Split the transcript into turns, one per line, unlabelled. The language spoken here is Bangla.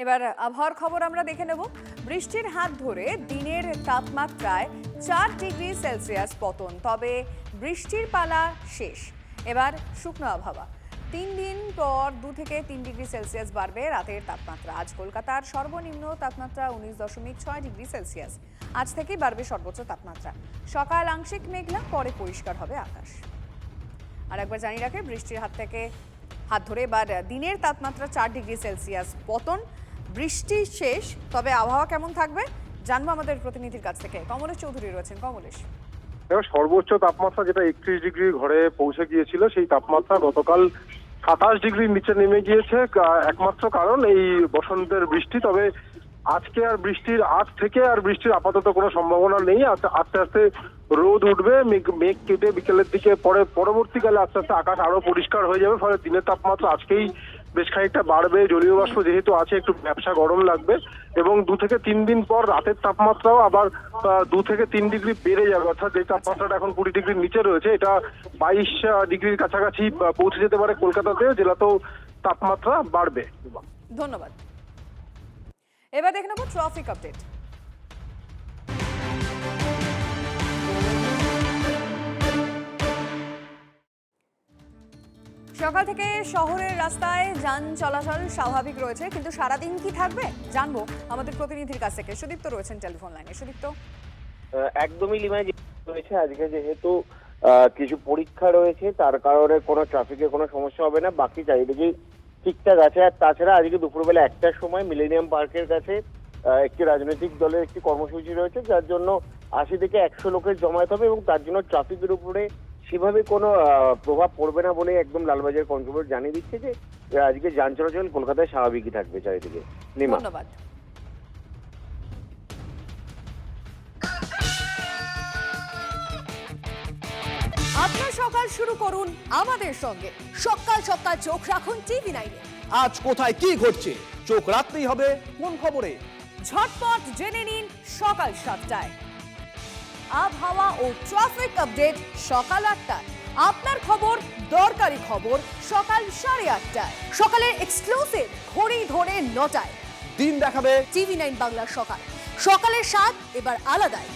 এবার আবহাওয়ার খবর আমরা দেখে নেব। বৃষ্টির হাত ধরে দিনের তাপমাত্রায় 4 ডিগ্রি সেলসিয়াস পতন, তবে বৃষ্টির পালা শেষ। এবার শুকনো আবহাওয়া, 3 দিন পর 2 থেকে 3 ডিগ্রি সেলসিয়াস বাড়বে রাতের তাপমাত্রা। আজ কলকাতার সর্বনিম্ন তাপমাত্রা 19.6 ডিগ্রি সেলসিয়াস। আজ থেকেই বাড়বে সর্বোচ্চ তাপমাত্রা। সকাল আংশিক মেঘলা, পরে পরিষ্কার হবে আকাশ। আর একবার জানিয়ে রাখে, বৃষ্টির হাত ধরে এবার দিনের তাপমাত্রা 4 ডিগ্রি সেলসিয়াস পতন, বৃষ্টি শেষ। তবে আবহাওয়া কেমন থাকবে জানবো আমাদের প্রতিনিধির কাছ থেকে। কমলেশ চৌধুরী রয়েছেন। কমলেশ,
সর্বোচ্চ তাপমাত্রা যেটা 31 ডিগ্রি ঘরে পৌঁছে গিয়েছিল, সেই তাপমাত্রা গতকাল 27 ডিগ্রির নিচে নেমে গিয়েছে। একমাত্র কারণ এই বসন্তের বৃষ্টি। তবে আজকে আর বৃষ্টির আপাতত কোনো সম্ভাবনা নেই। আস্তে আস্তে রোদ উঠবে, মেঘ কেটে বিকেলের দিকে পরবর্তীকালে আস্তে আস্তে আকাশ আরো পরিষ্কার হয়ে যাবে। ফলে দিনের তাপমাত্রা আজকেই বেশ খানিকটা বাড়বে। জলীয় বাষ্প যেহেতু আছে, একটু ব্যবসা গরম লাগবে এবং 2 থেকে 3 দিন পর রাতের তাপমাত্রাও আবার 2 থেকে 3 ডিগ্রি বেড়ে যাবে। অর্থাৎ যে তাপমাত্রাটা এখন 20 ডিগ্রির নিচে রয়েছে, এটা 22 ডিগ্রির কাছাকাছি পৌঁছে যেতে পারে কলকাতাতে। জেলাতেও তাপমাত্রা বাড়বে।
ধন্যবাদ। এবার দেখে নেব ট্রাফিক আপডেট। সকাল থেকে শহরের রাস্তায় যান চলাচল স্বাভাবিক রয়েছে, কিন্তু সারাদিন কি থাকবে জানবো আমাদের প্রতিনিধির কাছ থেকে। সুদীপ্ত রয়েছেন টেলিফোন লাইনে। সুদীপ্ত,
একদমই লিমায় রয়েছে। আজকে যেহেতু কিছু পরীক্ষা রয়েছে, তার কারণে কোনো ট্রাফিকের কোনো সমস্যা হবে না। বাকি চারিদিকেই ঠিকঠাক আছে। আর তাছাড়া আজকে দুপুরবেলা 1টার সময় মিলেনিয়াম পার্কের কাছে একটি রাজনৈতিক দলের একটি কর্মসূচি রয়েছে, যার জন্য 80 থেকে 100 লোকের জমায়েত হবে এবং তার জন্য ট্রাফিকের উপরে সেভাবে কোনো প্রভাব পড়বে না বলে একদম লালবাজার কন্ট্রোলার জানিয়ে দিচ্ছে যে আজকে যান চলাচল কলকাতায় স্বাভাবিকই থাকবে চারিদিকে। লিমা,
ধন্যবাদ। আপনার সকাল শুরু করুন আমাদের সঙ্গে। সকাল সকাল চোখ রাখুন TV9-এ।
আজ কোথায় কি ঘটছে চোখ রাখতেই হবে কোন খবরে।
ঝটপট জেনে নিন সকাল 7টায়। আবহাওয়া ও ট্রাফিক আপডেট সকাল 8টায়। আপনার খবর, দরকারি খবর সকাল 8:30টায়। সকালের এক্সক্লুসিভ ঘড়ি ধরে 9টায়।
দিন দেখাবে
TV9 বাংলার সকাল। সকালের স্বাদ এবার আলাদাই।